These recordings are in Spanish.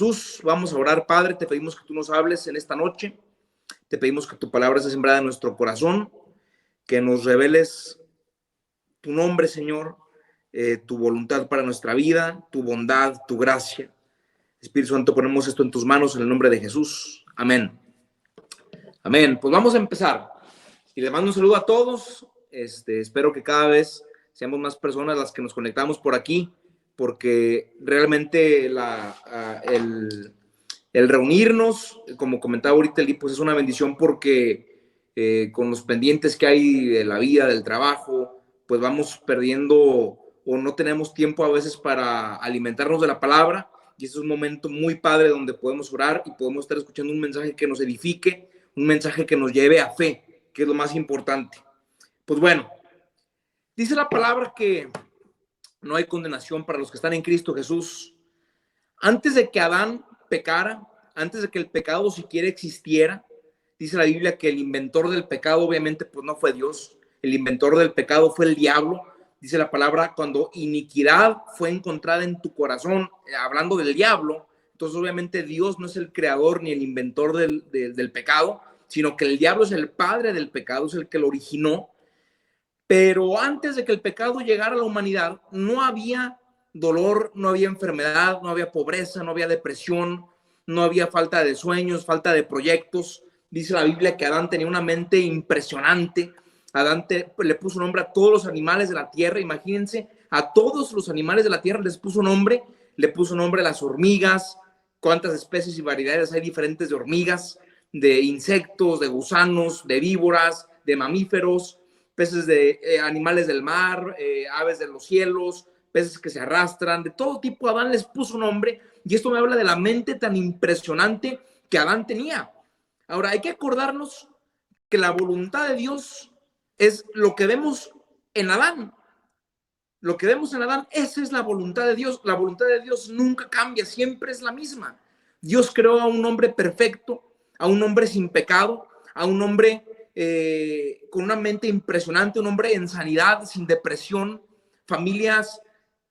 Jesús, vamos a orar. Padre, te pedimos que tú nos hables en esta noche. Te pedimos que tu palabra sea sembrada en nuestro corazón, que nos reveles tu nombre, Señor, tu voluntad para nuestra vida, tu bondad, tu gracia. Espíritu Santo, ponemos esto en tus manos en el nombre de Jesús. Amén. Amén. Pues vamos a empezar. Y le mando un saludo a todos. Espero que cada vez seamos más personas las que nos conectamos por aquí, porque realmente el reunirnos, como comentaba ahorita Eli, pues es una bendición porque con los pendientes que hay de la vida, del trabajo, pues vamos perdiendo o no tenemos tiempo a veces para alimentarnos de la palabra, y este es un momento muy padre donde podemos orar y podemos estar escuchando un mensaje que nos edifique, un mensaje que nos lleve a fe, que es lo más importante. Pues bueno, dice la palabra que no hay condenación para los que están en Cristo Jesús. Antes de que Adán pecara, antes de que el pecado siquiera existiera, dice la Biblia que el inventor del pecado obviamente pues no fue Dios, el inventor del pecado fue el diablo. Dice la palabra, cuando iniquidad fue encontrada en tu corazón, hablando del diablo, entonces obviamente Dios no es el creador ni el inventor del pecado, sino que el diablo es el padre del pecado, es el que lo originó. Pero antes de que el pecado llegara a la humanidad, no había dolor, no había enfermedad, no había pobreza, no había depresión, no había falta de sueños, falta de proyectos. Dice la Biblia que Adán tenía una mente impresionante. Adán le puso nombre a todos los animales de la tierra. Imagínense, a todos los animales de la tierra les puso nombre. Le puso nombre a las hormigas, cuántas especies y variedades hay diferentes de hormigas, de insectos, de gusanos, de víboras, de mamíferos, peces de animales del mar, aves de los cielos, peces que se arrastran, de todo tipo. Adán les puso nombre, y esto me habla de la mente tan impresionante que Adán tenía. Ahora, hay que acordarnos que la voluntad de Dios es lo que vemos en Adán. Lo que vemos en Adán, esa es la voluntad de Dios. La voluntad de Dios nunca cambia, siempre es la misma. Dios creó a un hombre perfecto, a un hombre sin pecado, a un hombre con una mente impresionante, un hombre en sanidad, sin depresión, familias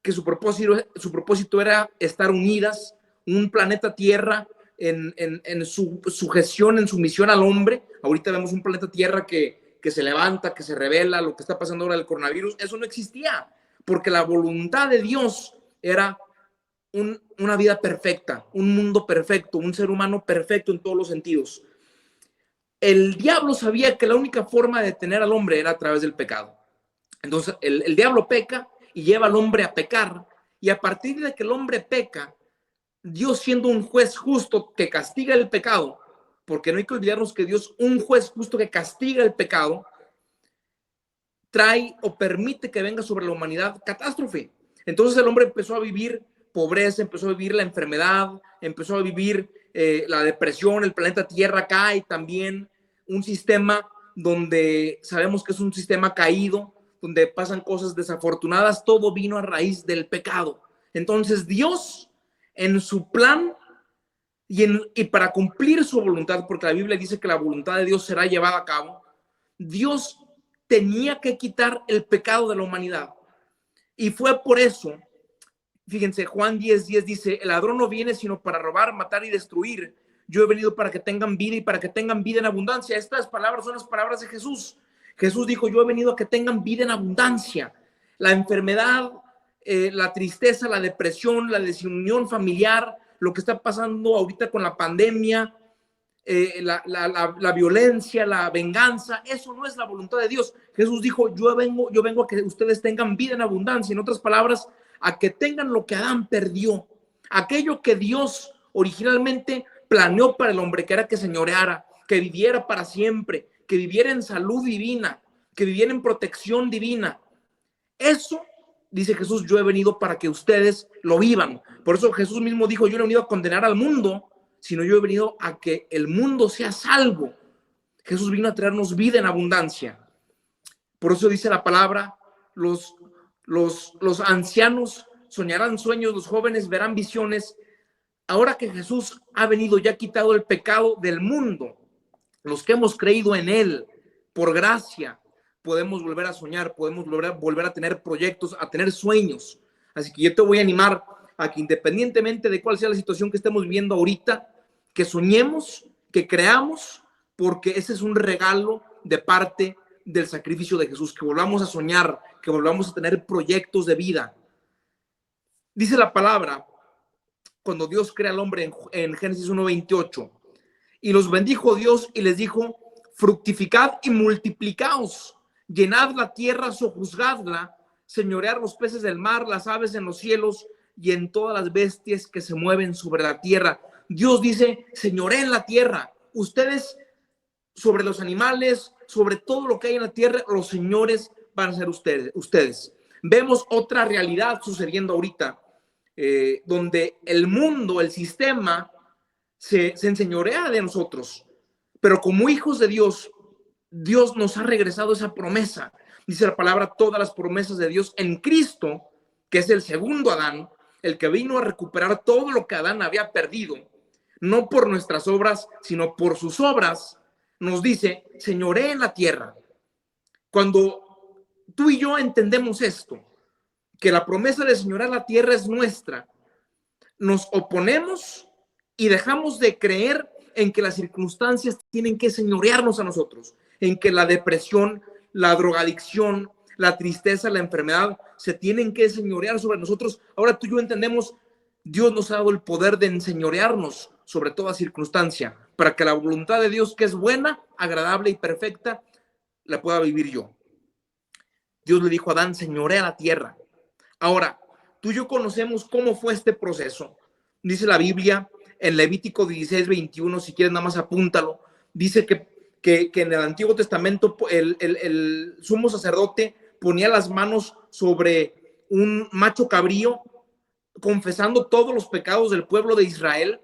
que su propósito era estar unidas, un planeta Tierra en su sujeción, en sumisión al hombre. Ahorita vemos un planeta Tierra que se levanta, que se revela, lo que está pasando ahora del coronavirus. Eso no existía, porque la voluntad de Dios era una vida perfecta, un mundo perfecto, un ser humano perfecto en todos los sentidos. El diablo sabía que la única forma de detener al hombre era a través del pecado. Entonces el diablo peca y lleva al hombre a pecar, y a partir de que el hombre peca, Dios, siendo un juez justo que castiga el pecado, porque no hay que olvidarnos que Dios, un juez justo que castiga el pecado, trae o permite que venga sobre la humanidad catástrofe. Entonces el hombre empezó a vivir pobreza, empezó a vivir la enfermedad, empezó a vivir la depresión. El planeta Tierra cae también, un sistema donde sabemos que es un sistema caído, donde pasan cosas desafortunadas. Todo vino a raíz del pecado. Entonces Dios, en su plan y para cumplir su voluntad, porque la Biblia dice que la voluntad de Dios será llevada a cabo, Dios tenía que quitar el pecado de la humanidad. Y fue por eso, fíjense, Juan 10:10 dice, el ladrón no viene sino para robar, matar y destruir. Yo he venido para que tengan vida y para que tengan vida en abundancia. Estas palabras son las palabras de Jesús. Jesús dijo, yo he venido a que tengan vida en abundancia. La enfermedad, la tristeza, la depresión, la desunión familiar, lo que está pasando ahorita con la pandemia, la violencia, la venganza, eso no es la voluntad de Dios. Jesús dijo, yo vengo a que ustedes tengan vida en abundancia. En otras palabras, a que tengan lo que Adán perdió, aquello que Dios originalmente planeó para el hombre, que era que señoreara, que viviera para siempre, que viviera en salud divina, que viviera en protección divina. Eso, dice Jesús, yo he venido para que ustedes lo vivan. Por eso Jesús mismo dijo, yo no he venido a condenar al mundo, sino yo he venido a que el mundo sea salvo. Jesús vino a traernos vida en abundancia. Por eso dice la palabra, los ancianos soñarán sueños, los jóvenes verán visiones. Ahora que Jesús ha venido y ha quitado el pecado del mundo, los que hemos creído en él, por gracia, podemos volver a soñar, podemos volver a tener proyectos, a tener sueños. Así que yo te voy a animar a que independientemente de cuál sea la situación que estemos viviendo ahorita, que soñemos, que creamos, porque ese es un regalo de parte del sacrificio de Jesús, que volvamos a soñar, que volvamos a tener proyectos de vida. Dice la palabra, cuando Dios crea al hombre en Génesis 1:28, y los bendijo Dios y les dijo, fructificad y multiplicaos, llenad la tierra, sojuzgadla, señorear los peces del mar, las aves en los cielos y en todas las bestias que se mueven sobre la tierra. Dios dice, señoreen la tierra. Ustedes sobre los animales, sobre todo lo que hay en la tierra, los señores van a ser ustedes. Vemos otra realidad sucediendo ahorita, donde el mundo, el sistema, se enseñorea de nosotros. Pero como hijos de Dios, Dios nos ha regresado esa promesa. Dice la palabra, todas las promesas de Dios en Cristo, que es el segundo Adán, el que vino a recuperar todo lo que Adán había perdido, no por nuestras obras, sino por sus obras, nos dice, señoree en la tierra. Cuando tú y yo entendemos esto, que la promesa de señorear la tierra es nuestra, nos oponemos y dejamos de creer en que las circunstancias tienen que señorearnos a nosotros, en que la depresión, la drogadicción, la tristeza, la enfermedad se tienen que señorear sobre nosotros. Ahora tú y yo entendemos, Dios nos ha dado el poder de enseñorearnos sobre toda circunstancia, para que la voluntad de Dios, que es buena, agradable y perfecta, la pueda vivir yo. Dios le dijo a Adán, señorea la tierra. Ahora, tú y yo conocemos cómo fue este proceso. Dice la Biblia en Levítico 16:21, si quieres nada más apúntalo, dice que en el Antiguo Testamento el sumo sacerdote ponía las manos sobre un macho cabrío, confesando todos los pecados del pueblo de Israel,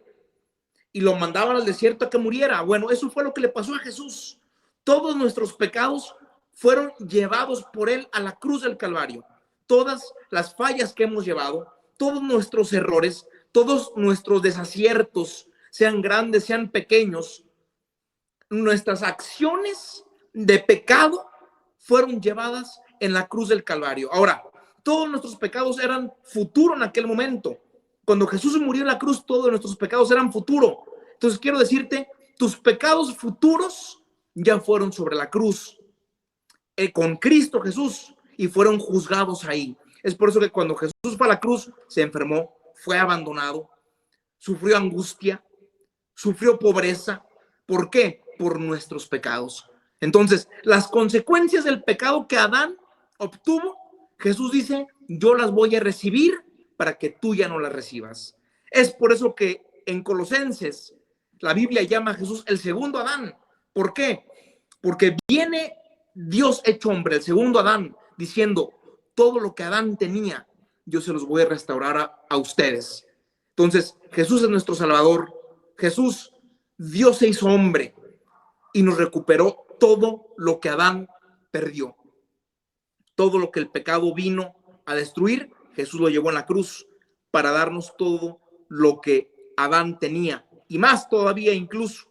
y lo mandaban al desierto a que muriera. Bueno, eso fue lo que le pasó a Jesús. Todos nuestros pecados fueron llevados por él a la cruz del Calvario. Todas las fallas que hemos llevado, todos nuestros errores, todos nuestros desaciertos, sean grandes, sean pequeños, nuestras acciones de pecado fueron llevadas en la cruz del Calvario. Ahora, todos nuestros pecados eran futuro en aquel momento. Cuando Jesús murió en la cruz, todos nuestros pecados eran futuro. Entonces quiero decirte, tus pecados futuros ya fueron sobre la cruz, con Cristo Jesús, y fueron juzgados ahí. Es por eso que cuando Jesús fue a la cruz, se enfermó, fue abandonado, sufrió angustia, sufrió pobreza. ¿Por qué? Por nuestros pecados. Entonces, las consecuencias del pecado que Adán obtuvo, Jesús dice, yo las voy a recibir para que tú ya no las recibas. Es por eso que en Colosenses la Biblia llama a Jesús el segundo Adán. ¿Por qué? Porque viene Dios hecho hombre, el segundo Adán, diciendo, todo lo que Adán tenía, yo se los voy a restaurar a ustedes. Entonces, Jesús es nuestro Salvador. Jesús, Dios se hizo hombre y nos recuperó todo lo que Adán perdió. Todo lo que el pecado vino a destruir, Jesús lo llevó en la cruz para darnos todo lo que Adán tenía y más todavía incluso.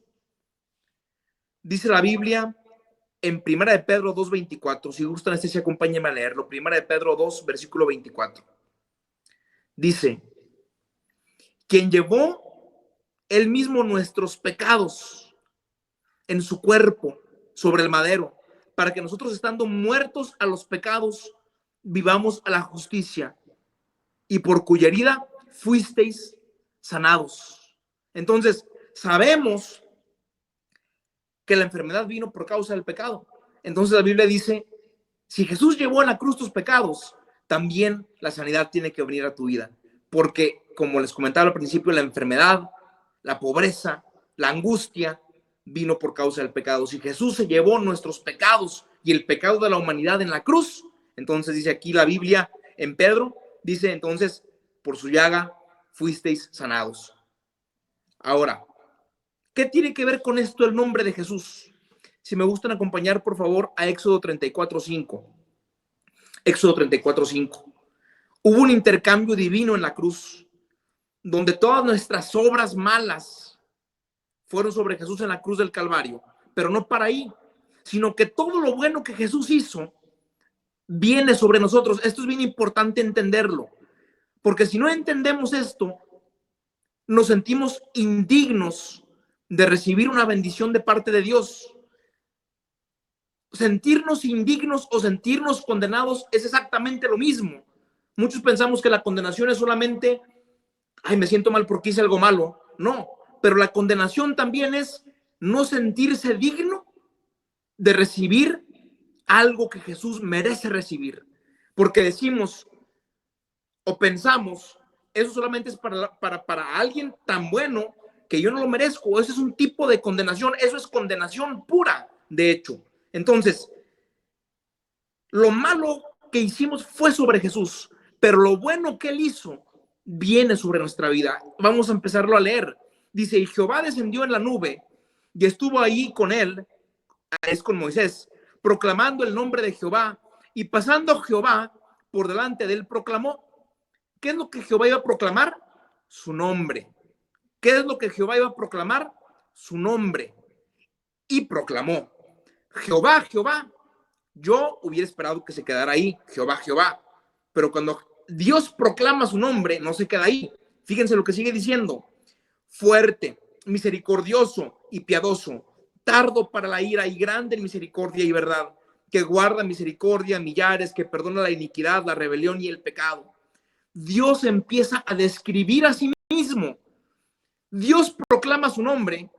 Dice la Biblia en 1 de Pedro 2:24, si gustan, acompáñenme a leerlo. 1 de Pedro 2, versículo 24. Dice, quien llevó él mismo nuestros pecados en su cuerpo sobre el madero, para que nosotros, estando muertos a los pecados, vivamos a la justicia, y por cuya herida fuisteis sanados. Entonces, sabemos que la enfermedad vino por causa del pecado. Entonces la Biblia dice, si Jesús llevó en la cruz tus pecados, también la sanidad tiene que venir a tu vida. Porque, como les comentaba al principio, la enfermedad, la pobreza, la angustia, vino por causa del pecado. Si Jesús se llevó nuestros pecados y el pecado de la humanidad en la cruz, entonces dice aquí la Biblia en Pedro, dice entonces, por su llaga fuisteis sanados. Ahora, ¿qué tiene que ver con esto el nombre de Jesús? Si me gustan acompañar, por favor, a Éxodo 34:5. Éxodo 34:5. Hubo un intercambio divino en la cruz, donde todas nuestras obras malas fueron sobre Jesús en la cruz del Calvario, pero no para ahí, sino que todo lo bueno que Jesús hizo viene sobre nosotros. Esto es bien importante entenderlo, Porque si no entendemos esto, nos sentimos indignos de recibir una bendición de parte de Dios. Sentirnos indignos o sentirnos condenados es exactamente lo mismo. Muchos pensamos que la condenación es solamente, ay, me siento mal porque hice algo malo. No, pero la condenación también es no sentirse digno de recibir algo que Jesús merece recibir. Porque decimos o pensamos, eso solamente es para alguien tan bueno que yo no lo merezco. Eso es un tipo de condenación, eso es condenación pura, de hecho. Entonces, lo malo que hicimos fue sobre Jesús, pero lo bueno que él hizo viene sobre nuestra vida. Vamos a empezarlo a leer. Dice, y Jehová descendió en la nube y estuvo ahí con él, es con Moisés, proclamando el nombre de Jehová, y pasando Jehová por delante de él proclamó. ¿Qué es lo que Jehová iba a proclamar? Su nombre. ¿Qué es lo que Jehová iba a proclamar? Su nombre. Y proclamó, Jehová, Jehová. Yo hubiera esperado que se quedara ahí, Jehová, Jehová. Pero cuando Dios proclama su nombre, no se queda ahí. Fíjense lo que sigue diciendo. Fuerte, misericordioso y piadoso, tardo para la ira y grande en misericordia y verdad, que guarda misericordia a millares, que perdona la iniquidad, la rebelión y el pecado. Dios empieza a describir a sí mismo. Dios proclama su nombre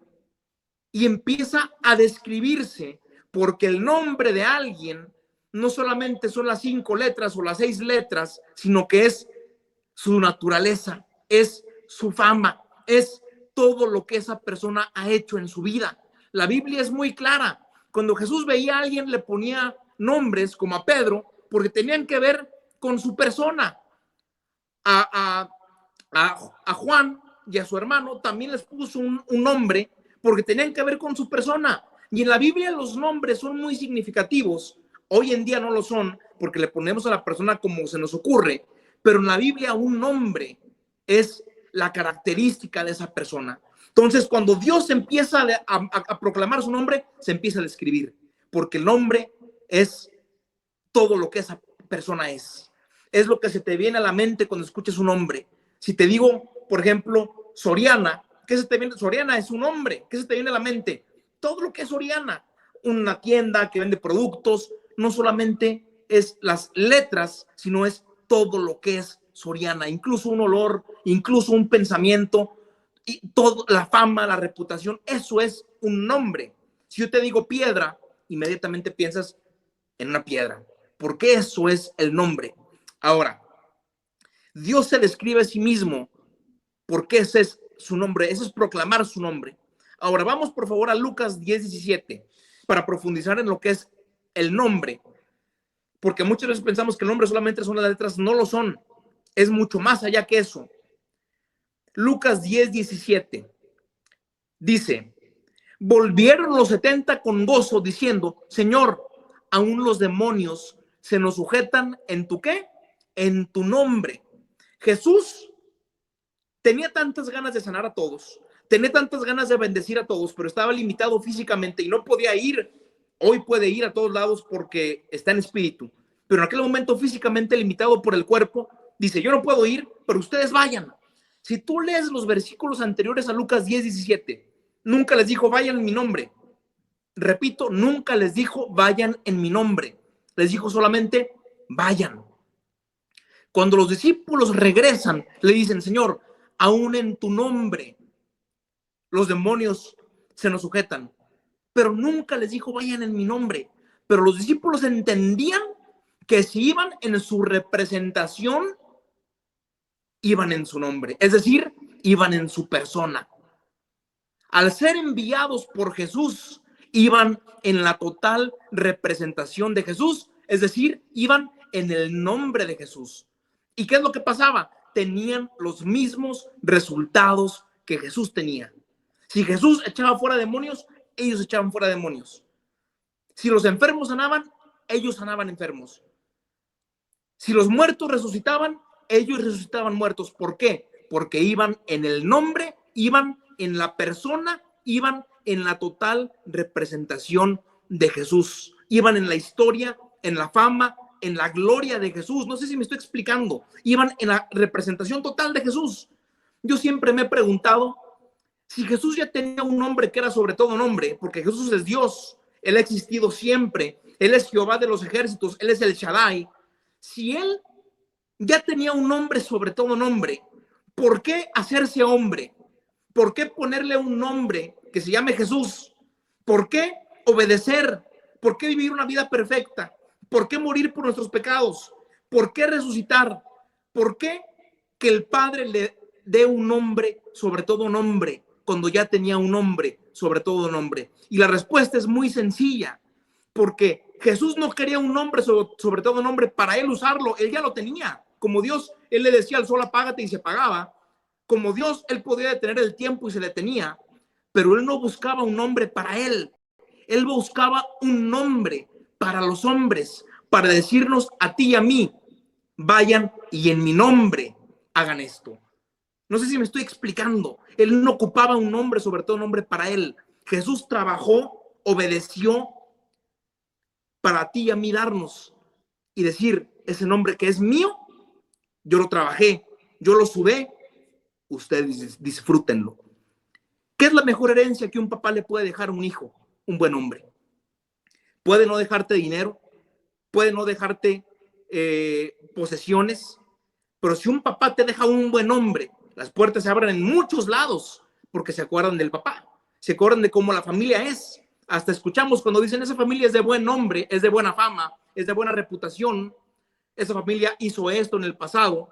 y empieza a describirse, porque el nombre de alguien no solamente son las 5 letras o las 6 letras, sino que es su naturaleza, es su fama, es todo lo que esa persona ha hecho en su vida. La Biblia es muy clara. Cuando Jesús veía a alguien, le ponía nombres como a Pedro, porque tenían que ver con su persona. A Juan y a su hermano también les puso un nombre porque tenían que ver con su persona. Y en la Biblia los nombres son muy significativos. Hoy en día no lo son porque le ponemos a la persona como se nos ocurre, pero en la Biblia un nombre es la característica de esa persona. Entonces, cuando Dios empieza a proclamar su nombre, se empieza a describir, porque el nombre es todo lo que esa persona es. Es lo que se te viene a la mente cuando escuches un nombre. Si te digo, por ejemplo, Soriana, ¿qué se te viene? Soriana es un nombre. ¿Qué se te viene a la mente? Todo lo que es Soriana. Una tienda que vende productos, no solamente es las letras, sino es todo lo que es Soriana. Incluso un olor, incluso un pensamiento, y todo, la fama, la reputación, eso es un nombre. Si yo te digo piedra, inmediatamente piensas en una piedra, porque eso es el nombre. Ahora, Dios se describe a sí mismo porque ese es su nombre, eso es proclamar su nombre. Ahora vamos por favor a Lucas 10:17 para profundizar en lo que es el nombre, porque muchas veces pensamos que el nombre solamente son las letras, no lo son, es mucho más allá que eso. Lucas 10:17 dice, volvieron los 70 con gozo diciendo, Señor, aún los demonios se nos sujetan en tu ¿qué? En tu nombre. Jesús tenía tantas ganas de sanar a todos, tenía tantas ganas de bendecir a todos, pero estaba limitado físicamente y no podía ir. Hoy puede ir a todos lados porque está en espíritu, pero en aquel momento físicamente limitado por el cuerpo, dice, yo no puedo ir, pero ustedes vayan. Si tú lees los versículos anteriores a Lucas 10:17, nunca les dijo, vayan en mi nombre. Repito, nunca les dijo, vayan en mi nombre. Les dijo solamente, vayan. Cuando los discípulos regresan, le dicen, Señor, aún en tu nombre los demonios se nos sujetan. Pero nunca les dijo, vayan en mi nombre. Pero los discípulos entendían que si iban en su representación, iban en su nombre. Es decir, iban en su persona. Al ser enviados por Jesús, iban en la total representación de Jesús. Es decir, iban en el nombre de Jesús. ¿Y qué es lo que pasaba? Tenían los mismos resultados que Jesús tenía. Si Jesús echaba fuera demonios, ellos echaban fuera demonios. Si los enfermos sanaban, ellos sanaban enfermos. Si los muertos resucitaban, ellos resucitaban muertos. ¿Por qué? Porque iban en el nombre, iban en la persona, iban en la total representación de Jesús. Iban en la historia, en la fama, en la gloria de Jesús. No sé si me estoy explicando. Iban en la representación total de Jesús. Yo siempre me he preguntado si Jesús ya tenía un nombre que era sobre todo nombre, porque Jesús es Dios, Él ha existido siempre, Él es Jehová de los ejércitos, Él es el Shaddai. Si Él ya tenía un nombre sobre todo nombre, ¿por qué hacerse hombre? ¿Por qué ponerle un nombre que se llame Jesús? ¿Por qué obedecer? ¿Por qué vivir una vida perfecta? ¿Por qué morir por nuestros pecados? ¿Por qué resucitar? ¿Por qué que el Padre le dé un nombre sobre todo nombre cuando ya tenía un nombre sobre todo nombre? Y la respuesta es muy sencilla, porque Jesús no quería un nombre sobre todo nombre para él usarlo, él ya lo tenía. Como Dios, él le decía al sol apágate y se apagaba. Como Dios, él podía detener el tiempo y se detenía, pero él no buscaba un nombre para él. Él buscaba un nombre para los hombres, para decirnos a ti y a mí, vayan y en mi nombre hagan esto. No sé si me estoy explicando. Él no ocupaba un nombre, sobre todo un nombre para él. Jesús trabajó, obedeció para ti y a mí darnos y decir, ese nombre que es mío, yo lo trabajé, yo lo sudé, ustedes disfrútenlo. ¿Qué es la mejor herencia que un papá le puede dejar a un hijo? Un buen hombre. Puede no dejarte dinero, puede no dejarte posesiones, pero si un papá te deja un buen hombre, las puertas se abren en muchos lados porque se acuerdan del papá, se acuerdan de cómo la familia es. Hasta escuchamos cuando dicen esa familia es de buen nombre, es de buena fama, es de buena reputación, esa familia hizo esto en el pasado,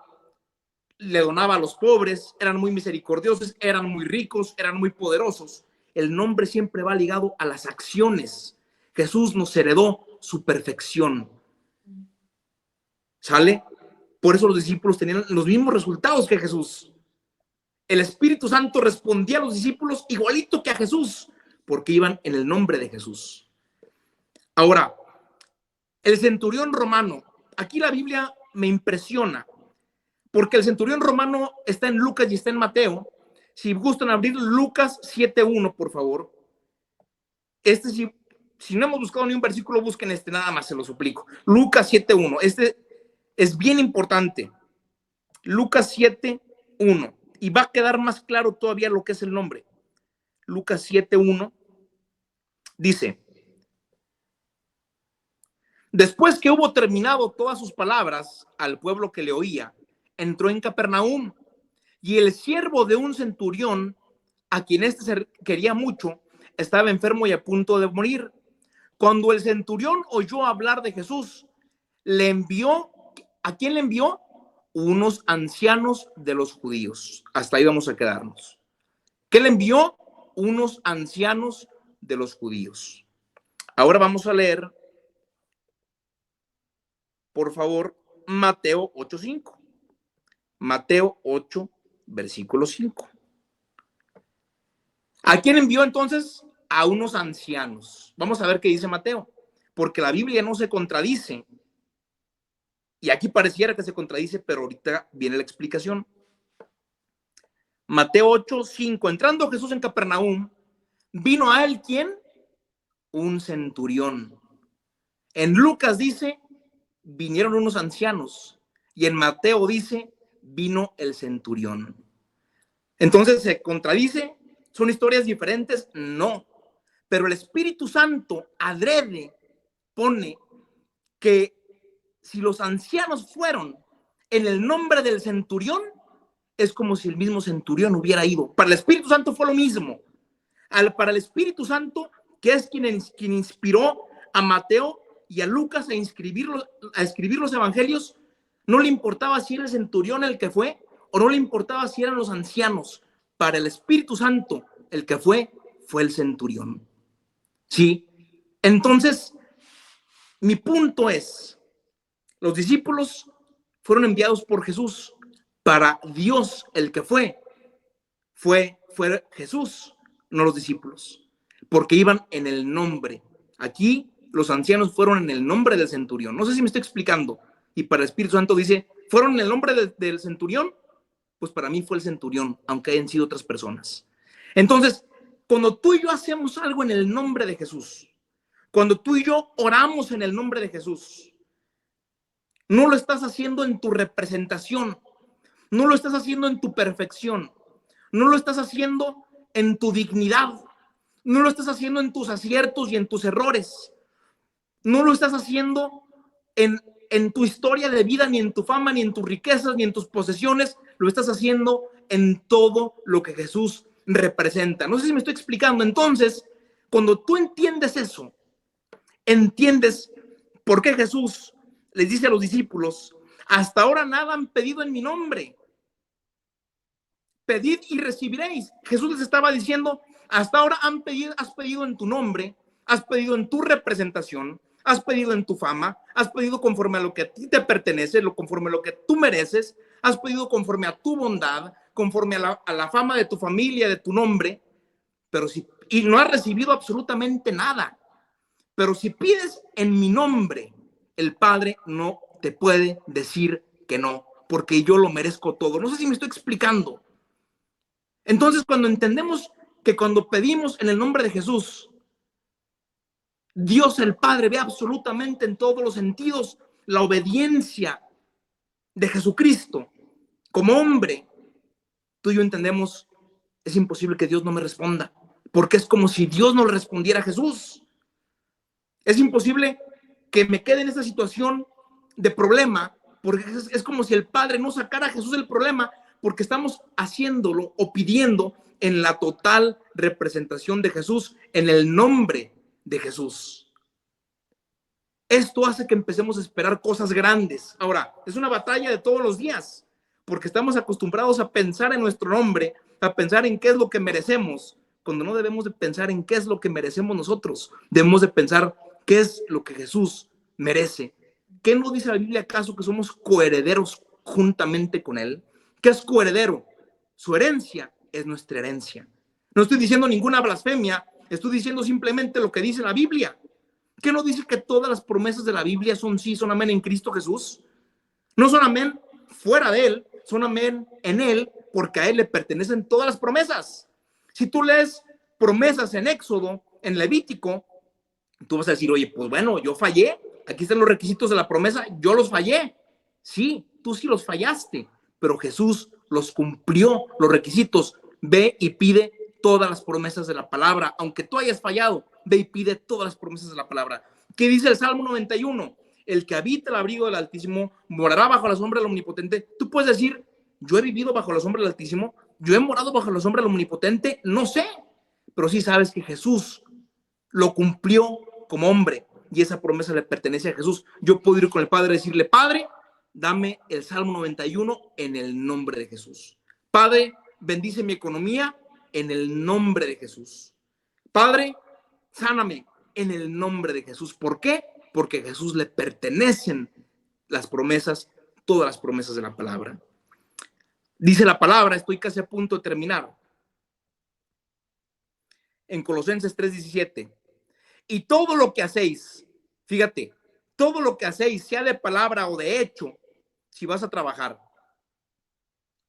le donaba a los pobres, eran muy misericordiosos, eran muy ricos, eran muy poderosos. El nombre siempre va ligado a las acciones. Jesús nos heredó su perfección. ¿Sale? Por eso los discípulos tenían los mismos resultados que Jesús. El Espíritu Santo respondía a los discípulos igualito que a Jesús, porque iban en el nombre de Jesús. Ahora, el centurión romano, aquí la Biblia me impresiona, porque el centurión romano está en Lucas y está en Mateo. Si gustan abrir Lucas 7:1, por favor. Si no hemos buscado ni un versículo, busquen nada más, se lo suplico. Lucas 7:1. Es bien importante. Lucas 7:1. Y va a quedar más claro todavía lo que es el nombre. Lucas 7:1 dice: después que hubo terminado todas sus palabras al pueblo que le oía, entró en Capernaum, y el siervo de un centurión, a quien se quería mucho, estaba enfermo y a punto de morir. Cuando el centurión oyó hablar de Jesús, le envió, ¿a quién le envió? Unos ancianos de los judíos. Hasta ahí vamos a quedarnos. ¿Qué le envió? Unos ancianos de los judíos. Ahora vamos a leer, por favor, Mateo 8:5. Mateo 8, versículo 5. ¿A quién envió entonces? A unos ancianos. Vamos a ver qué dice Mateo, porque la Biblia no se contradice. Y aquí pareciera que se contradice, pero ahorita viene la explicación. Mateo 8:5. Entrando Jesús en Capernaum, vino a él, ¿quién? Un centurión. En Lucas dice, vinieron unos ancianos. Y en Mateo dice, vino el centurión. Entonces, ¿se contradice? ¿Son historias diferentes? No. Pero el Espíritu Santo adrede pone que si los ancianos fueron en el nombre del centurión, es como si el mismo centurión hubiera ido. Para el Espíritu Santo fue lo mismo. Para el Espíritu Santo, que es quien inspiró a Mateo y a Lucas a escribir los evangelios, no le importaba si era el centurión el que fue o no le importaba si eran los ancianos. Para el Espíritu Santo, el que fue el centurión. ¿Sí? Entonces, mi punto es, los discípulos fueron enviados por Jesús. Para Dios, el que fue Jesús, no los discípulos, porque iban en el nombre. Aquí los ancianos fueron en el nombre del centurión. No sé si me estoy explicando. Y para el Espíritu Santo dice, ¿fueron en el nombre del centurión? Pues para mí fue el centurión, aunque hayan sido otras personas. Entonces, cuando tú y yo hacemos algo en el nombre de Jesús, cuando tú y yo oramos en el nombre de Jesús, No lo estás haciendo en tu representación. No lo estás haciendo en tu perfección. No lo estás haciendo en tu dignidad. No lo estás haciendo en tus aciertos y en tus errores. No lo estás haciendo en tu historia de vida, ni en tu fama, ni en tus riquezas, ni en tus posesiones. Lo estás haciendo en todo lo que Jesús representa. No sé si me estoy explicando. Entonces, cuando tú entiendes eso, entiendes por qué Jesús les dice a los discípulos: hasta ahora nada han pedido en mi nombre. Pedid y recibiréis. Jesús les estaba diciendo: hasta ahora has pedido en tu nombre, has pedido en tu representación, has pedido en tu fama, has pedido conforme a lo que a ti te pertenece, conforme a lo que tú mereces, has pedido conforme a tu bondad, conforme a la fama de tu familia, de tu nombre, y no has recibido absolutamente nada. Pero si pides en mi nombre, el Padre no te puede decir que no, porque yo lo merezco todo. No sé si me estoy explicando. Entonces, cuando entendemos que cuando pedimos en el nombre de Jesús, Dios el Padre ve absolutamente en todos los sentidos la obediencia de Jesucristo como hombre, tú y yo entendemos: es imposible que Dios no me responda, porque es como si Dios no le respondiera a Jesús. Es imposible que me quede en esta situación de problema, porque es como si el Padre no sacara a Jesús del problema, porque estamos haciéndolo o pidiendo en la total representación de Jesús, en el nombre de Jesús. Esto hace que empecemos a esperar cosas grandes. Ahora, es una batalla de todos los días, porque estamos acostumbrados a pensar en nuestro nombre, a pensar en qué es lo que merecemos, cuando no debemos de pensar en qué es lo que merecemos nosotros. Debemos de pensar qué es lo que Jesús merece. ¿Qué nos dice la Biblia acaso? Que somos coherederos juntamente con Él. ¿Qué es coheredero? Su herencia es nuestra herencia. No estoy diciendo ninguna blasfemia, estoy diciendo simplemente lo que dice la Biblia. ¿Qué no dice que todas las promesas de la Biblia son sí, son amén en Cristo Jesús? No son amén fuera de Él, son amén en Él, porque a Él le pertenecen todas las promesas. Si tú lees promesas en Éxodo, en Levítico, tú vas a decir: oye, pues bueno, yo fallé, aquí están los requisitos de la promesa, yo los fallé. Sí, tú sí los fallaste, pero Jesús los cumplió, los requisitos. Ve y pide todas las promesas de la palabra, aunque tú hayas fallado, ve y pide todas las promesas de la palabra. ¿Qué dice el Salmo 91? El que habita el abrigo del Altísimo morará bajo la sombra del Omnipotente. Tú puedes decir: yo he vivido bajo la sombra del Altísimo, yo he morado bajo la sombra del Omnipotente, no sé, pero sí sabes que Jesús lo cumplió como hombre y esa promesa le pertenece a Jesús. Yo puedo ir con el Padre y decirle: Padre, dame el Salmo 91 en el nombre de Jesús. Padre, bendice mi economía en el nombre de Jesús. Padre, sáname en el nombre de Jesús. ¿Por qué? Porque a Jesús le pertenecen las promesas, todas las promesas de la palabra. Dice la palabra, estoy casi a punto de terminar, en Colosenses 3:17. Y todo lo que hacéis, fíjate, todo lo que hacéis, sea de palabra o de hecho, si vas a trabajar,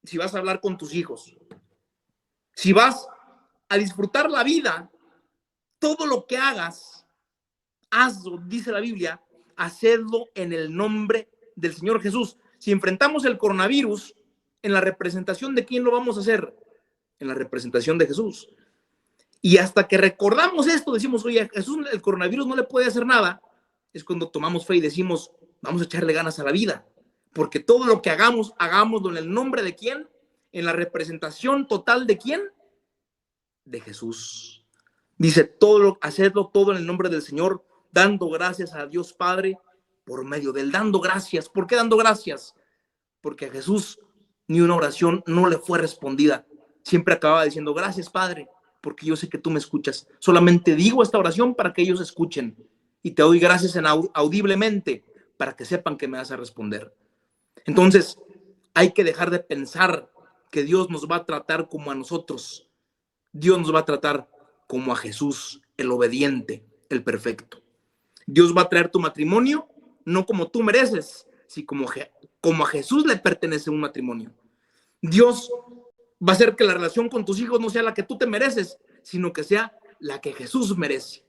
si vas a hablar con tus hijos, si vas a disfrutar la vida, todo lo que hagas, hazlo, dice la Biblia, hacedlo en el nombre del Señor Jesús. Si enfrentamos el coronavirus, ¿en la representación de quién lo vamos a hacer? En la representación de Jesús. Y hasta que recordamos esto, decimos: oye, Jesús, el coronavirus no le puede hacer nada. Es cuando tomamos fe y decimos: vamos a echarle ganas a la vida. Porque todo lo que hagamos, hagámoslo en el nombre de quién, en la representación total de quién, de Jesús. Dice: hacedlo todo en el nombre del Señor, dando gracias a Dios Padre por medio del dando gracias. ¿Por qué dando gracias? Porque a Jesús ni una oración no le fue respondida. Siempre acababa diciendo: gracias, Padre, porque yo sé que tú me escuchas. Solamente digo esta oración para que ellos escuchen. Y te doy gracias audiblemente para que sepan que me vas a responder. Entonces, hay que dejar de pensar que Dios nos va a tratar como a nosotros. Dios nos va a tratar como a Jesús, el obediente, el perfecto. Dios va a traer tu matrimonio no como tú mereces, sino como a Jesús le pertenece un matrimonio. Dios va a hacer que la relación con tus hijos no sea la que tú te mereces, sino que sea la que Jesús merece.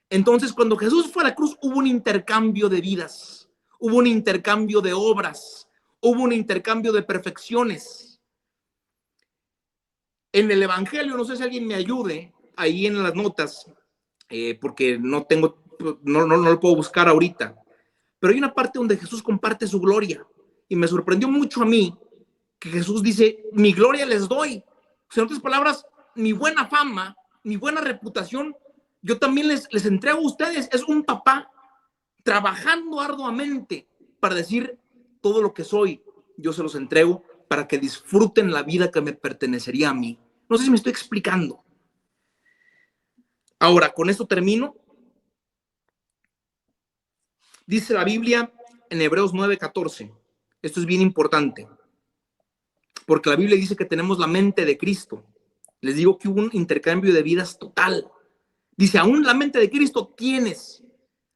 Entonces, cuando Jesús fue a la cruz, hubo un intercambio de vidas, hubo un intercambio de obras, hubo un intercambio de perfecciones. En el Evangelio, no sé si alguien me ayude ahí en las notas, porque no lo puedo buscar ahorita, pero hay una parte donde Jesús comparte su gloria y me sorprendió mucho a mí que Jesús dice, mi gloria les doy. O sea, en otras palabras, mi buena fama, mi buena reputación, yo también les entrego a ustedes. Es un papá trabajando arduamente para decir, todo lo que soy, yo se los entrego para que disfruten la vida que me pertenecería a mí. No sé si me estoy explicando. Ahora, con esto termino. Dice la Biblia en Hebreos 9:14. Esto es bien importante, porque la Biblia dice que tenemos la mente de Cristo. Les digo que hubo un intercambio de vidas total. Dice, aún la mente de Cristo tienes.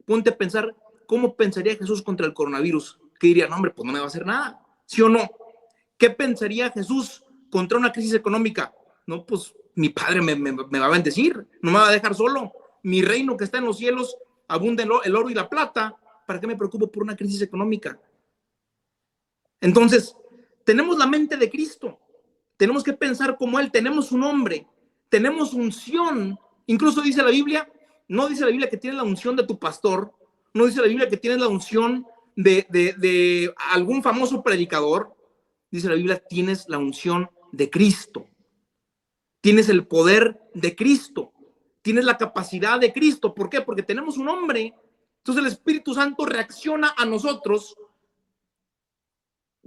Ponte a pensar, ¿cómo pensaría Jesús contra el coronavirus? ¿Qué diría? No, hombre, pues no me va a hacer nada. ¿Sí o no? ¿Qué pensaría Jesús contra una crisis económica? No, pues mi Padre me va a bendecir, no me va a dejar solo. Mi reino que está en los cielos abunda el oro y la plata. ¿Para qué me preocupo por una crisis económica? Entonces, tenemos la mente de Cristo. Tenemos que pensar como Él. Tenemos un nombre. Tenemos unción. Incluso dice la Biblia, no dice la Biblia que tienes la unción de tu pastor. No dice la Biblia que tienes la unción de algún famoso predicador. Dice la Biblia, tienes la unción de Cristo. Tienes el poder de Cristo. Tienes la capacidad de Cristo. ¿Por qué? Porque tenemos un nombre. Entonces el Espíritu Santo reacciona a nosotros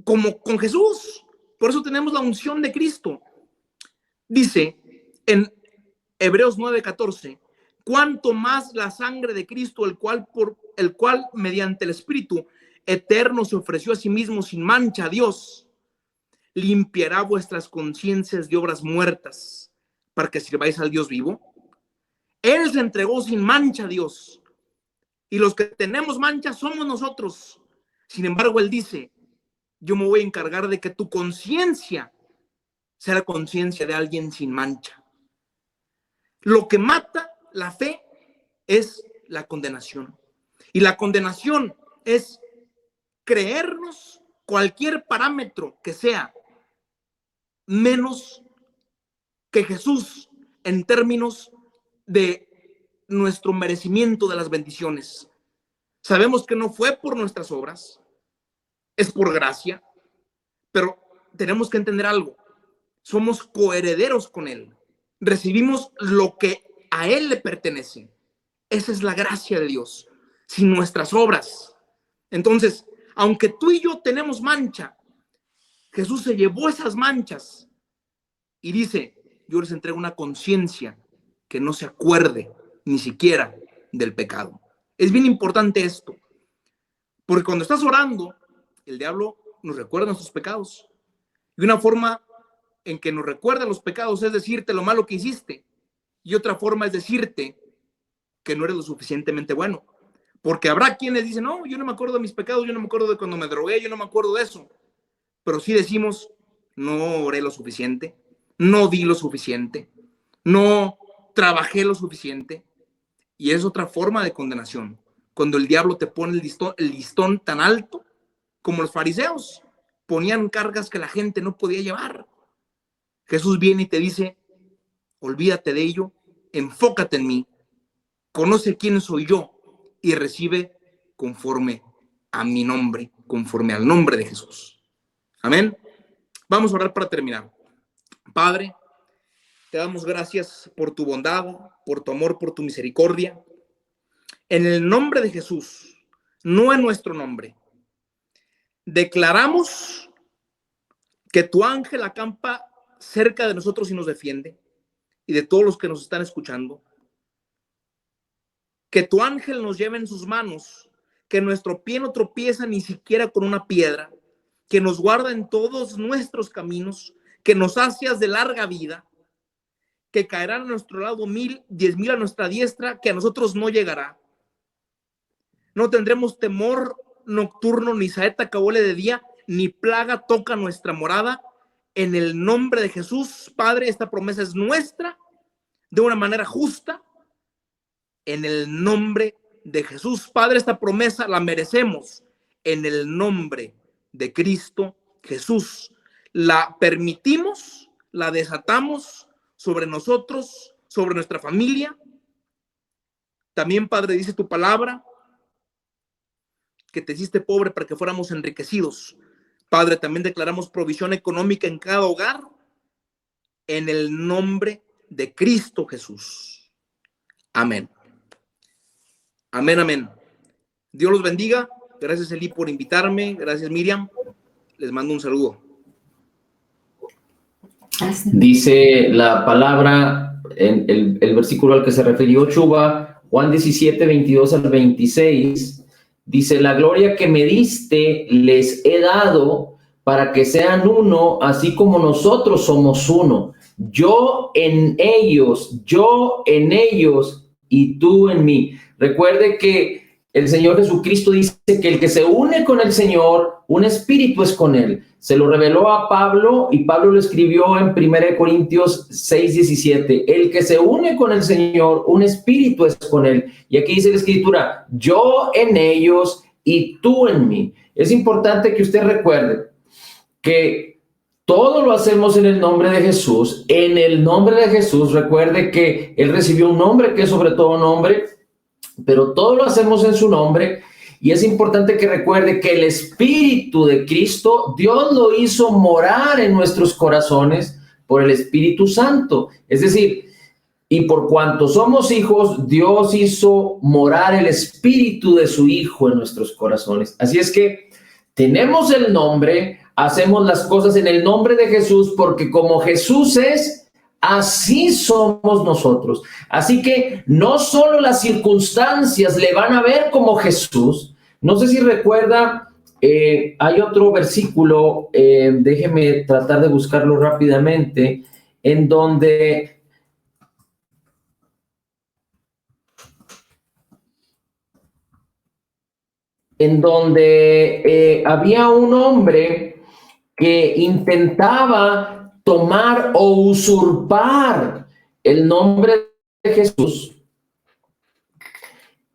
como con Jesús. Por eso tenemos la unción de Cristo. Dice en Hebreos 9:14, cuanto más la sangre de Cristo, el cual mediante el Espíritu eterno se ofreció a sí mismo sin mancha a Dios, limpiará vuestras conciencias de obras muertas para que sirváis al Dios vivo. Él se entregó sin mancha a Dios, y los que tenemos mancha somos nosotros. Sin embargo, Él dice, yo me voy a encargar de que tu conciencia sea la conciencia de alguien sin mancha. Lo que mata la fe es la condenación. Y la condenación es creernos cualquier parámetro que sea menos que Jesús en términos de nuestro merecimiento de las bendiciones. Sabemos que no fue por nuestras obras, es por gracia, pero tenemos que entender algo. Somos coherederos con Él. Recibimos lo que a Él le pertenece. Esa es la gracia de Dios, sin nuestras obras. Entonces, aunque tú y yo tenemos mancha, Jesús se llevó esas manchas y dice, yo les entrego una conciencia que no se acuerde ni siquiera del pecado. Es bien importante esto, porque cuando estás orando, el diablo nos recuerda nuestros pecados. Y una forma en que nos recuerda los pecados es decirte lo malo que hiciste. Y otra forma es decirte que no eres lo suficientemente bueno. Porque habrá quienes dicen, no, yo no me acuerdo de mis pecados, yo no me acuerdo de cuando me drogué, yo no me acuerdo de eso. Pero sí decimos, no oré lo suficiente, no di lo suficiente, no trabajé lo suficiente. Y es otra forma de condenación. Cuando el diablo te pone el listón tan alto como los fariseos ponían cargas que la gente no podía llevar. Jesús viene y te dice, olvídate de ello, enfócate en mí, conoce quién soy yo y recibe conforme a mi nombre, conforme al nombre de Jesús. Amén. Vamos a orar para terminar. Padre, te damos gracias por tu bondad, por tu amor, por tu misericordia. En el nombre de Jesús, no en nuestro nombre, declaramos que tu ángel acampa cerca de nosotros y nos defiende, y de todos los que nos están escuchando. Que tu ángel nos lleve en sus manos, que nuestro pie no tropieza ni siquiera con una piedra, que nos guarda en todos nuestros caminos, que nos sacias de larga vida, que caerán a nuestro lado 1000, 10,000 a nuestra diestra, que a nosotros no llegará. No tendremos temor nocturno, ni saeta que vuele de día, ni plaga toca nuestra morada. En el nombre de Jesús, Padre, esta promesa es nuestra de una manera justa. En el nombre de Jesús, Padre, esta promesa la merecemos. en el nombre de Cristo Jesús. La permitimos, la desatamos sobre nosotros, sobre nuestra familia. También, Padre, dice tu palabra que te hiciste pobre para que fuéramos enriquecidos. Padre, también declaramos provisión económica en cada hogar en el nombre de Cristo Jesús. Amén. Amén, amén. Dios los bendiga. Gracias, Eli, por invitarme. Gracias, Miriam. Les mando un saludo. Dice la palabra, en el versículo al que se refirió Chuba, Juan 17, 22 al 26, dice: la gloria que me diste les he dado para que sean uno, así como nosotros somos uno. Yo en ellos y tú en mí. Recuerde que el Señor Jesucristo dice que el que se une con el Señor, un espíritu es con él. Se lo reveló a Pablo y Pablo lo escribió en 1 Corintios 6, 17. El que se une con el Señor, un espíritu es con él. Y aquí dice la Escritura: yo en ellos y tú en mí. Es importante que usted recuerde que todo lo hacemos en el nombre de Jesús. En el nombre de Jesús, recuerde que Él recibió un nombre que es sobre todo nombre, pero todo lo hacemos en su nombre. Y es importante que recuerde que el Espíritu de Cristo, Dios lo hizo morar en nuestros corazones por el Espíritu Santo. Es decir, y por cuanto somos hijos, Dios hizo morar el Espíritu de su Hijo en nuestros corazones. Así es que tenemos el nombre, hacemos las cosas en el nombre de Jesús, porque como Jesús es, así somos nosotros. Así que no solo las circunstancias le van a ver como Jesús. No sé si recuerda, hay otro versículo, déjeme tratar de buscarlo rápidamente, en donde había un hombre que intentaba tomar o usurpar el nombre de Jesús,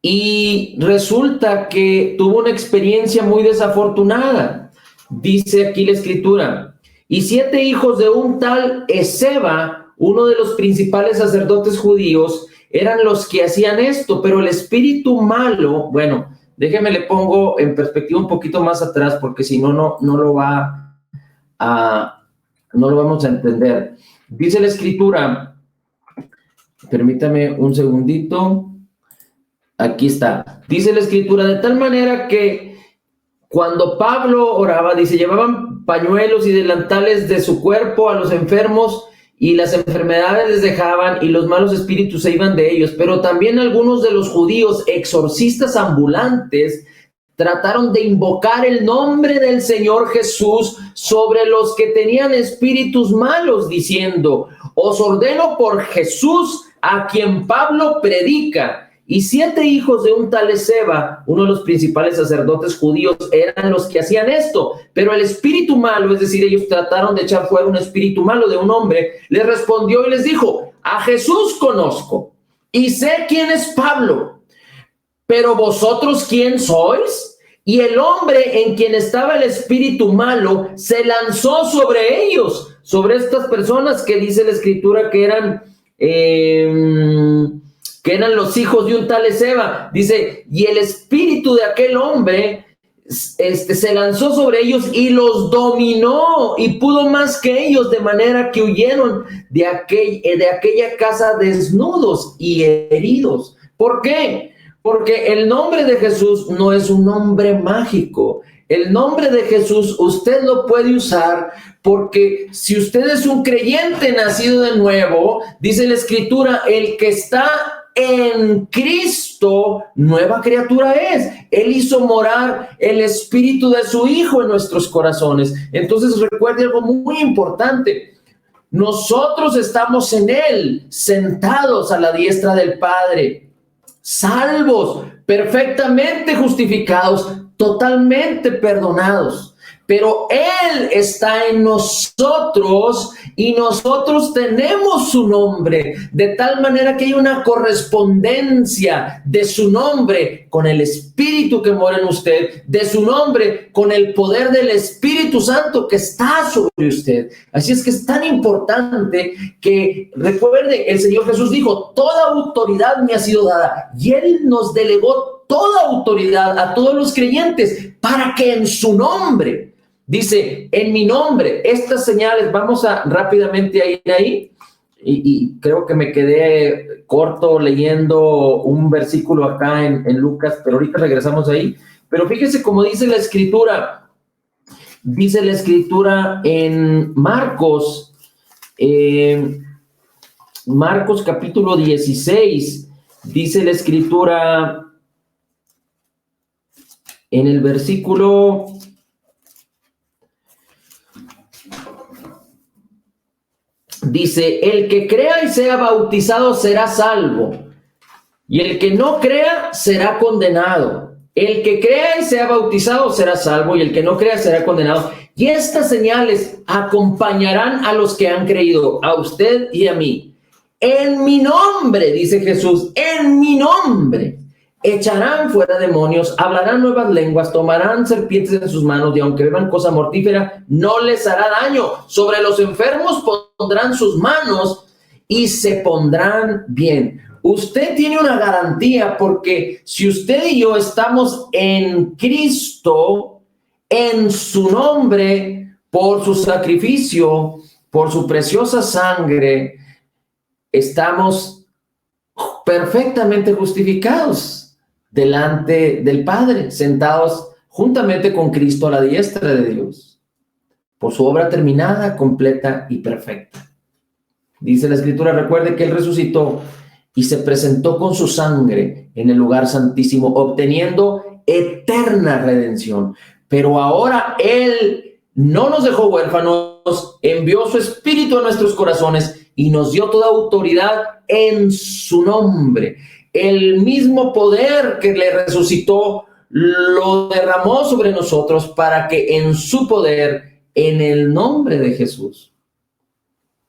y resulta que tuvo una experiencia muy desafortunada. Dice aquí la Escritura: y 7 hijos de un tal Esceva, uno de los principales sacerdotes judíos, eran los que hacían esto, pero el espíritu malo, bueno, déjeme le pongo en perspectiva un poquito más atrás, porque si no, no lo vamos a entender. Dice la Escritura, permítame un segundito. Aquí está. Dice la Escritura: de tal manera que cuando Pablo oraba, dice, llevaban pañuelos y delantales de su cuerpo a los enfermos, y las enfermedades les dejaban y los malos espíritus se iban de ellos. Pero también algunos de los judíos, exorcistas ambulantes, trataron de invocar el nombre del Señor Jesús sobre los que tenían espíritus malos, diciendo: os ordeno por Jesús, a quien Pablo predica. Y 7 hijos de un tal Esceva, uno de los principales sacerdotes judíos, eran los que hacían esto. Pero el espíritu malo, es decir, ellos trataron de echar fuera un espíritu malo de un hombre, les respondió y les dijo: a Jesús conozco y sé quién es Pablo, pero vosotros ¿quién sois? Y el hombre en quien estaba el espíritu malo se lanzó sobre ellos, sobre estas personas que dice la Escritura que eran los hijos de un tal Esceva. Dice: y el espíritu de aquel hombre se lanzó sobre ellos y los dominó, y pudo más que ellos, de manera que huyeron de aquella casa desnudos y heridos. ¿Por qué? Porque el nombre de Jesús no es un nombre mágico. El nombre de Jesús usted lo puede usar porque si usted es un creyente nacido de nuevo, dice la Escritura, el que está en Cristo, nueva criatura es. Él hizo morar el espíritu de su Hijo en nuestros corazones. Entonces recuerde algo muy importante: nosotros estamos en Él, sentados a la diestra del Padre, salvos, perfectamente justificados, totalmente perdonados. pero Él está en nosotros y nosotros tenemos su nombre, de tal manera que hay una correspondencia de su nombre con el Espíritu que mora en usted, de su nombre con el poder del Espíritu Santo que está sobre usted. Así es que es tan importante que recuerde, el Señor Jesús dijo, toda autoridad me ha sido dada, y Él nos delegó toda autoridad a todos los creyentes para que en su nombre, dice, en mi nombre, estas señales, vamos a rápidamente a ir ahí, y creo que me quedé corto leyendo un versículo acá en Lucas, pero ahorita regresamos ahí. Pero fíjese cómo dice la Escritura en Marcos, Marcos capítulo 16, dice la Escritura en el versículo 'Dice, el que crea y sea bautizado será salvo, y el que no crea será condenado. El que crea y sea bautizado será salvo, y el que no crea será condenado. Y estas señales acompañarán a los que han creído, a usted y a mí. En mi nombre, dice Jesús, en mi nombre, echarán fuera demonios, hablarán nuevas lenguas, tomarán serpientes en sus manos, y aunque beban cosa mortífera, no les hará daño. Sobre los enfermos pondrán sus manos y se pondrán bien. Usted tiene una garantía, porque si usted y yo estamos en Cristo, en su nombre, por su sacrificio, por su preciosa sangre, estamos perfectamente justificados delante del Padre, sentados juntamente con Cristo a la diestra de Dios, por su obra terminada, completa y perfecta. Dice la Escritura, recuerde que Él resucitó y se presentó con su sangre en el lugar santísimo, obteniendo eterna redención. Pero ahora Él no nos dejó huérfanos, envió su Espíritu a nuestros corazones y nos dio toda autoridad en su nombre. El mismo poder que le resucitó lo derramó sobre nosotros para que en su poder, en el nombre de Jesús,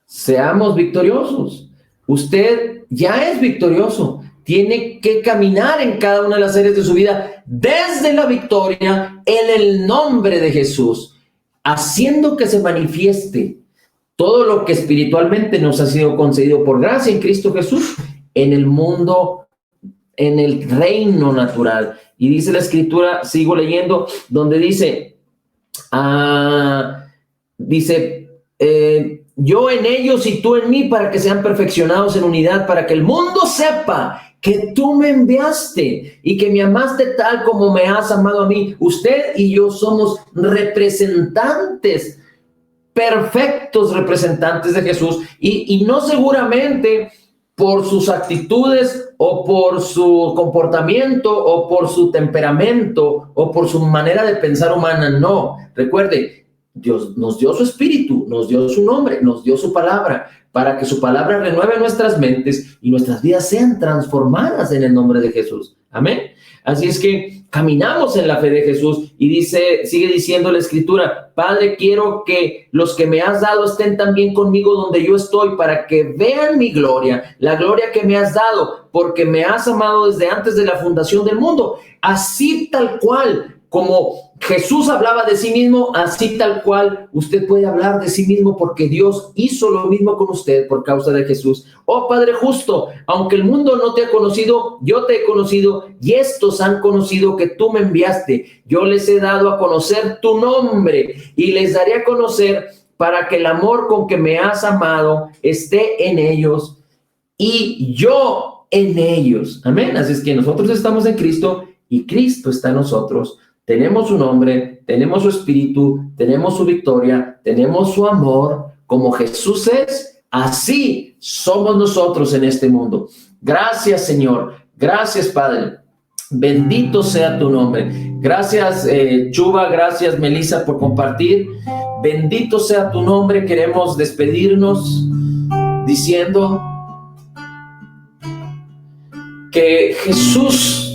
seamos victoriosos. Usted ya es victorioso. Tiene que caminar en cada una de las áreas de su vida desde la victoria en el nombre de Jesús, haciendo que se manifieste todo lo que espiritualmente nos ha sido concedido por gracia en Cristo Jesús en el mundo, en el reino natural. Y dice la Escritura, sigo leyendo, donde dice, yo en ellos y tú en mí, para que sean perfeccionados en unidad, para que el mundo sepa que tú me enviaste y que me amaste tal como me has amado a mí. Usted y yo somos representantes, perfectos representantes de Jesús, y no seguramente por sus actitudes o por su comportamiento o por su temperamento o por su manera de pensar humana. No, recuerde, Dios nos dio su Espíritu, nos dio su nombre, nos dio su palabra, para que su palabra renueve nuestras mentes y nuestras vidas sean transformadas en el nombre de Jesús. Amén. Así es que caminamos en la fe de Jesús, y dice, sigue diciendo la Escritura, Padre, quiero que los que me has dado estén también conmigo donde yo estoy, para que vean mi gloria, la gloria que me has dado, porque me has amado desde antes de la fundación del mundo. Así tal cual como Jesús hablaba de sí mismo, así tal cual usted puede hablar de sí mismo, porque Dios hizo lo mismo con usted por causa de Jesús. Oh Padre justo, aunque el mundo no te ha conocido, yo te he conocido, y estos han conocido que tú me enviaste. Yo les he dado a conocer tu nombre, y les daré a conocer, para que el amor con que me has amado esté en ellos y yo en ellos. Amén. Así es que nosotros estamos en Cristo y Cristo está en nosotros. Tenemos su nombre, tenemos su Espíritu, tenemos su victoria, tenemos su amor. Como Jesús es, así somos nosotros en este mundo. Gracias, Señor. Gracias, Padre. Bendito sea tu nombre. Gracias, Chuba. Gracias, Melissa, por compartir. Bendito sea tu nombre. Queremos despedirnos diciendo que Jesús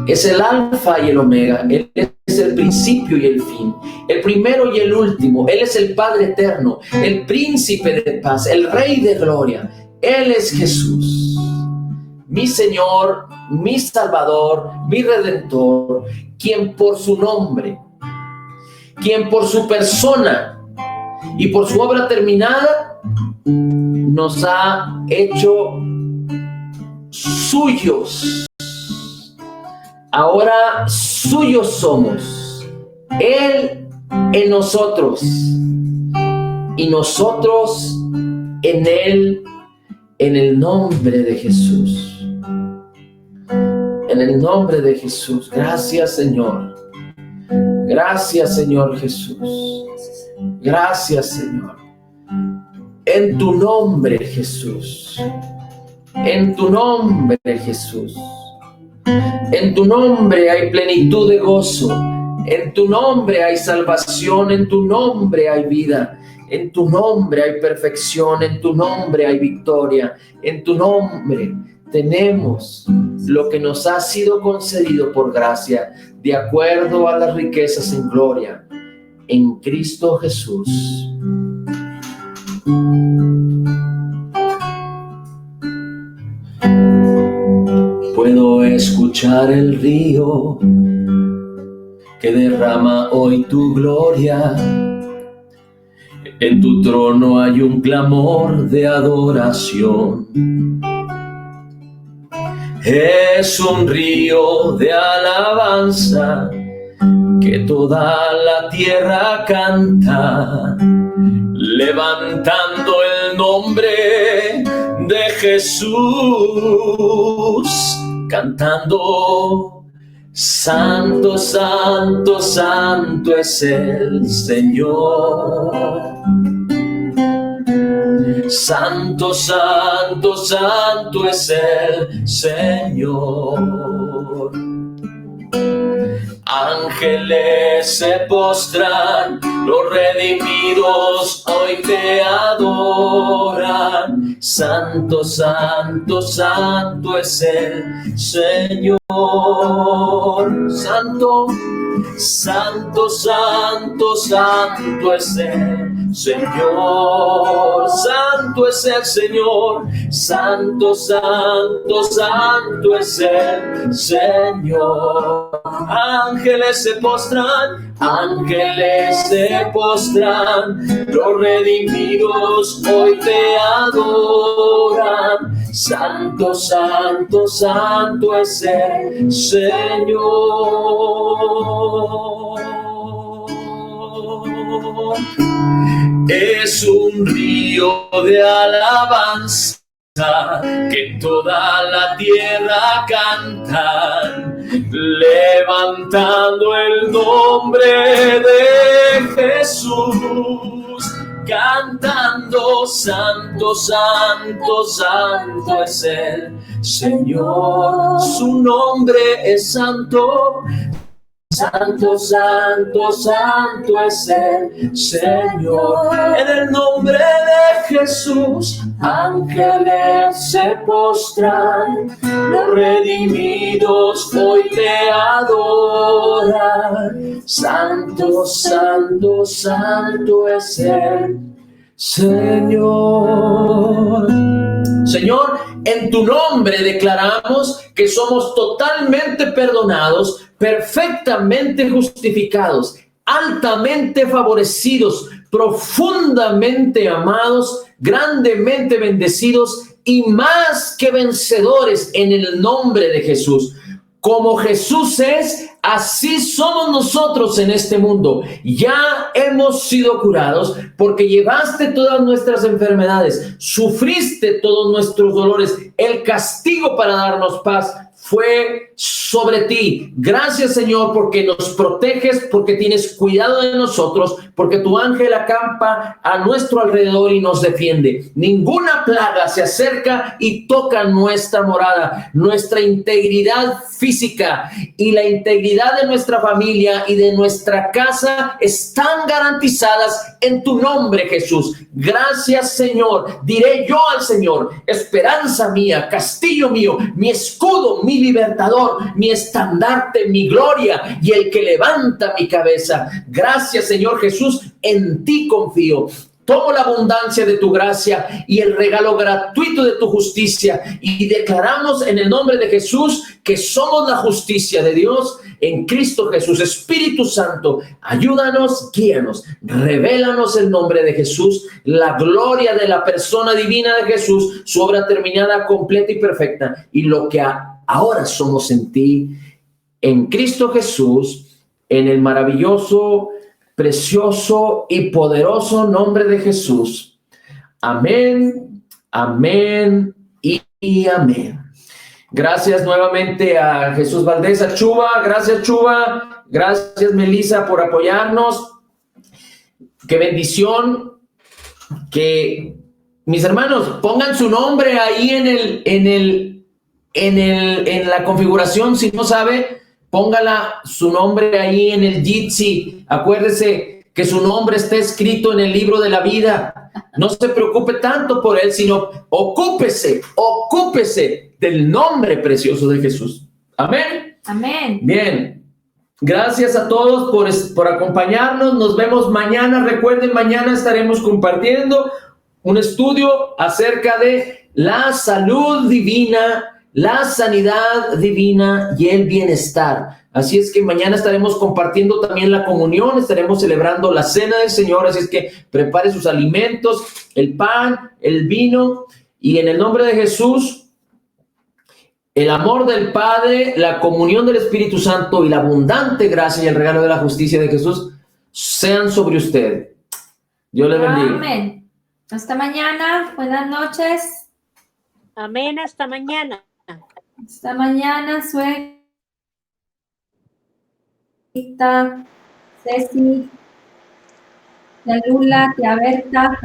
es el alfa y el omega. Él es es el principio y el fin, el primero y el último. Él es el Padre eterno, el príncipe de paz, el Rey de gloria. Él es Jesús, mi Señor, mi Salvador, mi Redentor, quien por su nombre, quien por su persona y por su obra terminada nos ha hecho suyos. Ahora suyos somos, Él en nosotros y nosotros en Él, en el nombre de Jesús. En el nombre de Jesús. Gracias, Señor. Gracias, Señor Jesús. Gracias, Señor. En tu nombre, Jesús. En tu nombre, Jesús. En tu nombre hay plenitud de gozo. En tu nombre hay salvación. En tu nombre hay vida. En tu nombre hay perfección. En tu nombre hay victoria. En tu nombre tenemos lo que nos ha sido concedido por gracia, de acuerdo a las riquezas en gloria, en Cristo Jesús. Puedo escuchar el río que derrama hoy tu gloria. En tu trono hay un clamor de adoración. Es un río de alabanza que toda la tierra canta, levantando el nombre de Jesús, cantando: Santo, Santo, Santo es el Señor. Santo, Santo, Santo es el Señor. Ángeles se postran, los redimidos hoy te adoran. Santo, Santo, Santo es el Señor. Santo, Santo, Santo, Santo es el Señor. Santo es el Señor. Santo, Santo, Santo es el Señor. Ángeles se postran, los redimidos hoy te adoran. Santo, Santo, Santo es el Señor. Es un río de alabanza que toda la tierra canta, levantando el nombre de Jesús, cantando: Santo, Santo, Santo es el Señor. Su nombre es santo. Santo, Santo, Santo es el Señor. En el nombre de Jesús, ángeles se postran, los redimidos hoy te adoran. Santo, Santo, Santo es el Señor. Señor, en tu nombre declaramos que somos totalmente perdonados, perfectamente justificados, altamente favorecidos, profundamente amados, grandemente bendecidos y más que vencedores en el nombre de Jesús. Como Jesús es, así somos nosotros en este mundo. Ya hemos sido curados porque llevaste todas nuestras enfermedades, sufriste todos nuestros dolores. El castigo para darnos paz fue sobre ti. Gracias, Señor, porque nos proteges, porque tienes cuidado de nosotros, porque tu ángel acampa a nuestro alrededor y nos defiende. Ninguna plaga se acerca y toca nuestra morada. Nuestra integridad física y la integridad de nuestra familia y de nuestra casa están garantizadas en tu nombre, Jesús. Gracias, Señor. Diré yo al Señor: esperanza mía, castillo mío, mi escudo, mi libertador, mi estandarte, mi gloria y el que levanta mi cabeza. Gracias, Señor Jesús, en ti confío. Tomo la abundancia de tu gracia y el regalo gratuito de tu justicia y declaramos en el nombre de Jesús que somos la justicia de Dios en Cristo Jesús. Espíritu Santo, ayúdanos, guíanos, revélanos el nombre de Jesús, la gloria de la persona divina de Jesús, su obra terminada, completa y perfecta, y lo que ahora somos en ti, en Cristo Jesús, en el maravilloso, precioso y poderoso nombre de Jesús. Amén, amén y amén. Gracias nuevamente a Jesús Valdés, a Chuba. Gracias, Chuba. Gracias, Melissa, por apoyarnos. Qué bendición. Que mis hermanos pongan su nombre ahí en la configuración. Si no sabe, póngala su nombre ahí en el Jitsi. Acuérdese que su nombre está escrito en el libro de la vida. No se preocupe tanto por él, sino ocúpese del nombre precioso de Jesús. Amén. Amén. Bien. Gracias a todos por acompañarnos. Nos vemos mañana. Recuerden, mañana estaremos compartiendo un estudio acerca de la salud divina, la sanidad divina y el bienestar. Así es que mañana estaremos compartiendo también la comunión, estaremos celebrando la cena del Señor, así es que prepare sus alimentos, el pan, el vino, y en el nombre de Jesús, el amor del Padre, la comunión del Espíritu Santo y la abundante gracia y el regalo de la justicia de Jesús sean sobre usted. Dios le bendiga. Amén. Hasta mañana. Buenas noches. Amén, hasta mañana. Hasta mañana, Suegrita, Ceci, tía Lula, tía Berta.